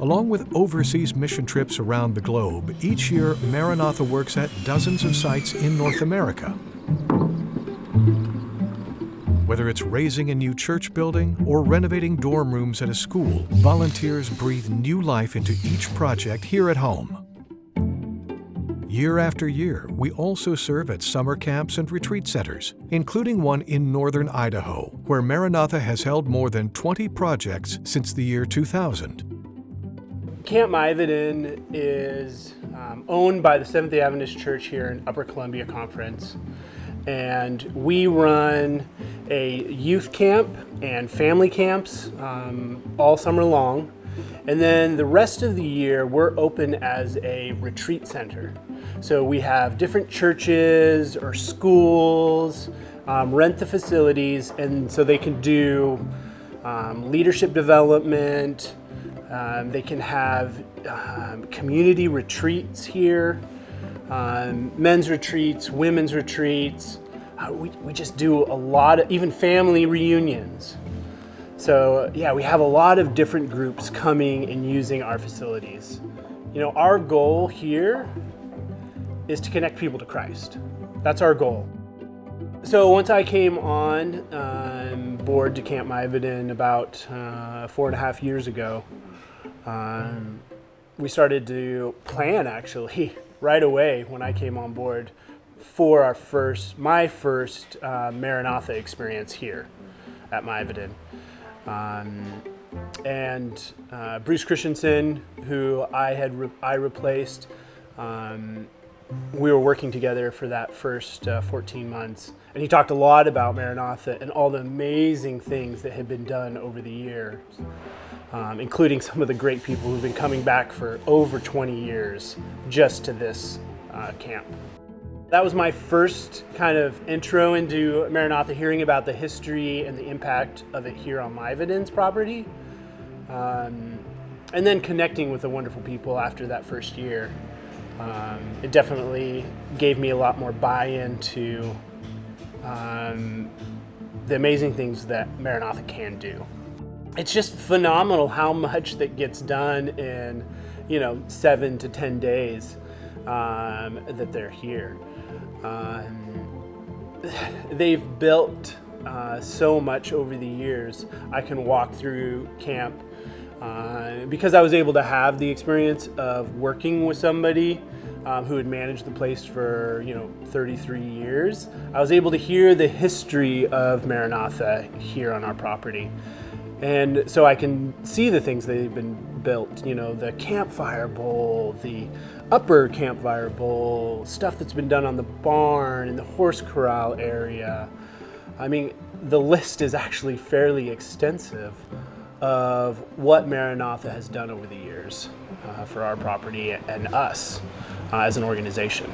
Along with overseas mission trips around the globe, each year Maranatha works at dozens of sites in North America. Whether it's raising a new church building or renovating dorm rooms at a school, volunteers breathe new life into each project here at home. Year after year, we also serve at summer camps and retreat centers, including one in northern Idaho, where Maranatha has held more than 20 projects since the year 2000. Camp MiVoden is owned by the Seventh-day Adventist Church here in Upper Columbia Conference. And we run a youth camp and family camps all summer long. And then the rest of the year, we're open as a retreat center. So we have different churches or schools rent the facilities, and so they can do leadership development. They can have community retreats here. Men's retreats, women's retreats. We just do a lot of, even family reunions. So yeah, we have a lot of different groups coming and using our facilities. You know, our goal here is to connect people to Christ. That's our goal. So once I came on board to Camp MiVoden about 4.5 years ago, we started to plan actually right away when I came on board for my first Maranatha experience here at MiVoden. And Bruce Christensen, who I replaced, we were working together for that first 14 months. And he talked a lot about Maranatha and all the amazing things that had been done over the years, including some of the great people who've been coming back for over 20 years just to this camp. That was my first kind of intro into Maranatha, hearing about the history and the impact of it here on MiVoden's property. And then connecting with the wonderful people after that first year. It definitely gave me a lot more buy-in to the amazing things that Maranatha can do. It's just phenomenal how much that gets done in, 7 to 10 days that they're here. They've built so much over the years. I can walk through camp because I was able to have the experience of working with somebody who had managed the place for 33 years. I was able to hear the history of Maranatha here on our property. And so I can see the things that they've been built, the campfire bowl, the upper campfire bowl, stuff that's been done on the barn and the horse corral area. I mean, the list is actually fairly extensive of what Maranatha has done over the years for our property and us as an organization.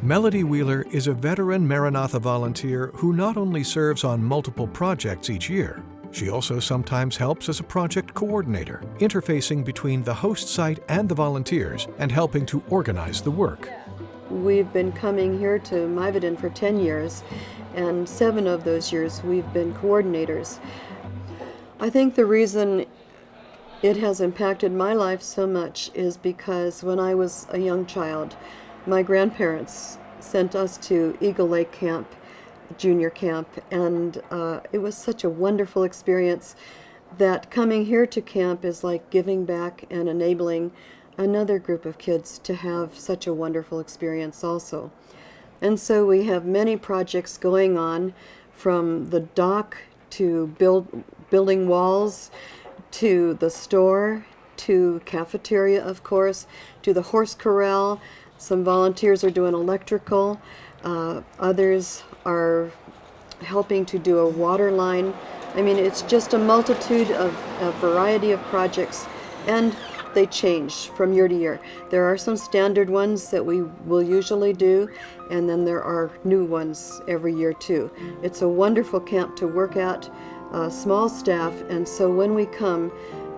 Melody Wheeler is a veteran Maranatha volunteer who not only serves on multiple projects each year, she also sometimes helps as a project coordinator, interfacing between the host site and the volunteers and helping to organize the work. We've been coming here to MiVoden for 10 years, and 7 of those years we've been coordinators. I think the reason it has impacted my life so much is because when I was a young child, my grandparents sent us to Eagle Lake Camp, junior camp, and it was such a wonderful experience that coming here to camp is like giving back and enabling another group of kids to have such a wonderful experience also. And so we have many projects going on, from the dock to building walls, to the store, to cafeteria, of course, to the horse corral. Some volunteers are doing electrical. Others are helping to do a water line. I mean, it's just a multitude of a variety of projects, and they change from year to year. There are some standard ones that we will usually do, and then there are new ones every year too. It's a wonderful camp to work at, small staff, and so when we come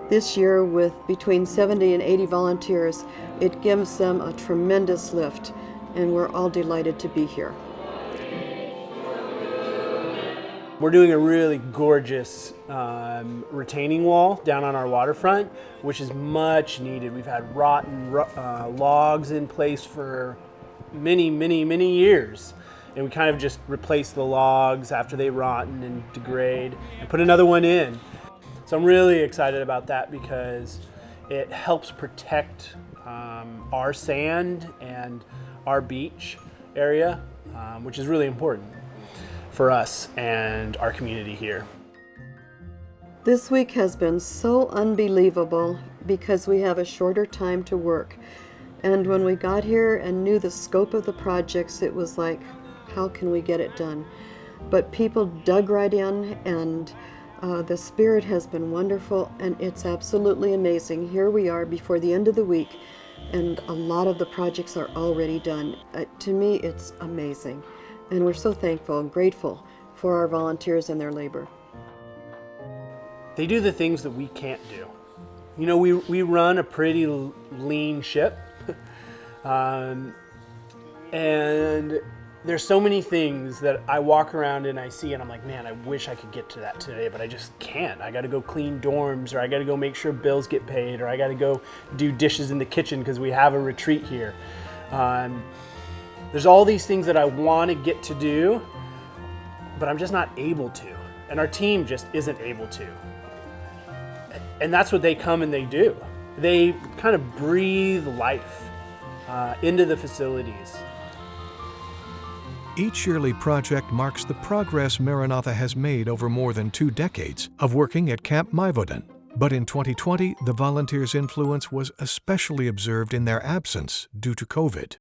this year with between 70 and 80 volunteers, it gives them a tremendous lift, and we're all delighted to be here. We're doing a really gorgeous retaining wall down on our waterfront, which is much needed. We've had rotten logs in place for many years. And we kind of just replace the logs after they rotten and degrade and put another one in. So I'm really excited about that because it helps protect our sand and our beach area, which is really important for us and our community here. This week has been so unbelievable because we have a shorter time to work. And when we got here and knew the scope of the projects, it was like, how can we get it done? But people dug right in, and the spirit has been wonderful, and it's absolutely amazing. Here we are before the end of the week, and a lot of the projects are already done. To me, it's amazing, and we're so thankful and grateful for our volunteers and their labor. They do the things that we can't do. You know, we run a pretty lean ship, and there's so many things that I walk around and I see and I'm like, man, I wish I could get to that today, but I just can't. I got to go clean dorms, or I got to go make sure bills get paid, or I got to go do dishes in the kitchen because we have a retreat here. There's all these things that I want to get to do, but I'm just not able to. And our team just isn't able to. And that's what they come and they do. They kind of breathe life into the facilities. Each yearly project marks the progress Maranatha has made over more than 2 decades of working at Camp MiVoden. But in 2020, the volunteers' influence was especially observed in their absence due to COVID.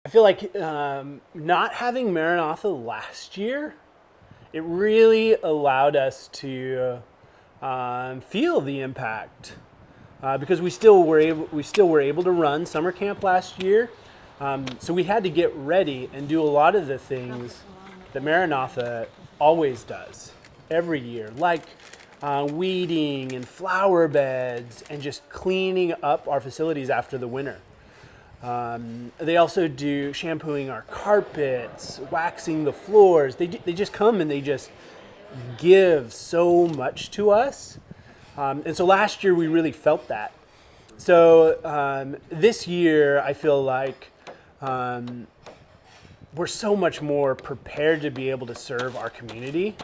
I feel like not having Maranatha last year, it really allowed us to feel the impact because we still were able to run summer camp last year. So we had to get ready and do a lot of the things that Maranatha always does every year, like weeding and flower beds and just cleaning up our facilities after the winter. They also do shampooing our carpets, waxing the floors. They just come and they just give so much to us. And so last year we really felt that. So this year I feel like we're so much more prepared to be able to serve our community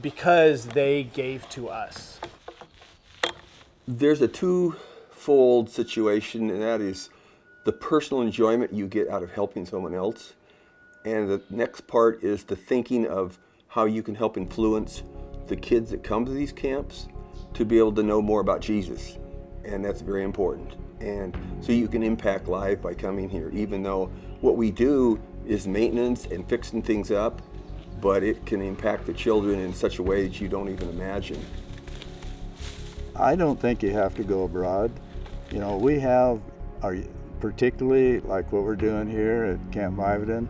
because they gave to us. There's a twofold situation, and that is the personal enjoyment you get out of helping someone else. And the next part is the thinking of how you can help influence the kids that come to these camps to be able to know more about Jesus. And that's very important. And so you can impact life by coming here, even though what we do is maintenance and fixing things up, but it can impact the children in such a way that you don't even imagine. I don't think you have to go abroad. You know, we have particularly like what we're doing here at Camp MiVoden,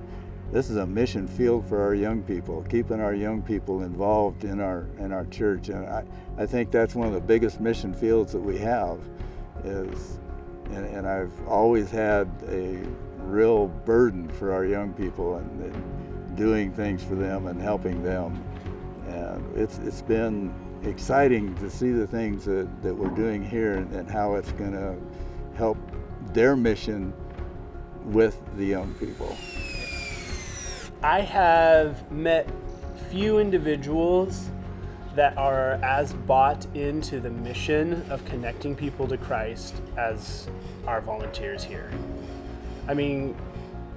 this is a mission field for our young people, keeping our young people involved in our church. And I think that's one of the biggest mission fields that we have and I've always had a real burden for our young people and doing things for them and helping them. And it's been exciting to see the things that we're doing here and how it's going to help their mission with the young people. I have met few individuals that are as bought into the mission of connecting people to Christ as our volunteers here. I mean,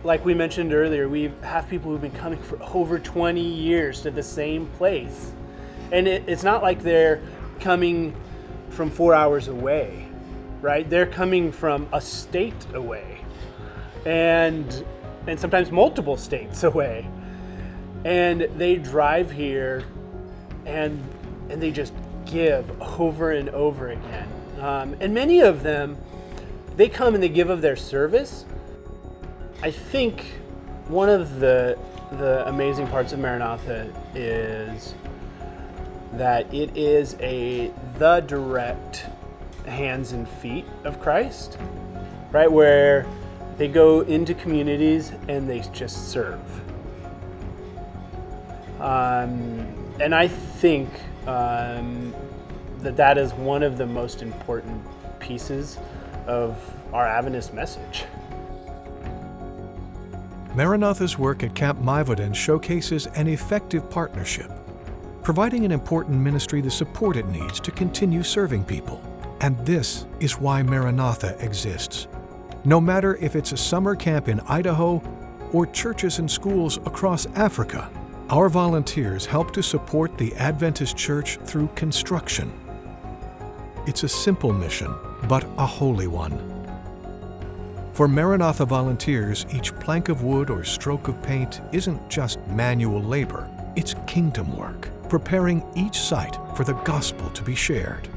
like we mentioned earlier, we have people who've been coming for over 20 years to the same place. And it's not like they're coming from 4 hours away, right? They're coming from a state away and sometimes multiple states away. And they drive here and they just give over and over again. And many of them, they come and they give of their service. I think one of the amazing parts of Maranatha is that it is the direct hands and feet of Christ, right? Where they go into communities and they just serve. And I think that is one of the most important pieces of our Adventist message. Maranatha's work at Camp MiVoden showcases an effective partnership, providing an important ministry the support it needs to continue serving people. And this is why Maranatha exists. No matter if it's a summer camp in Idaho or churches and schools across Africa, our volunteers help to support the Adventist Church through construction. It's a simple mission, but a holy one. For Maranatha volunteers, each plank of wood or stroke of paint isn't just manual labor, it's kingdom work, preparing each site for the gospel to be shared.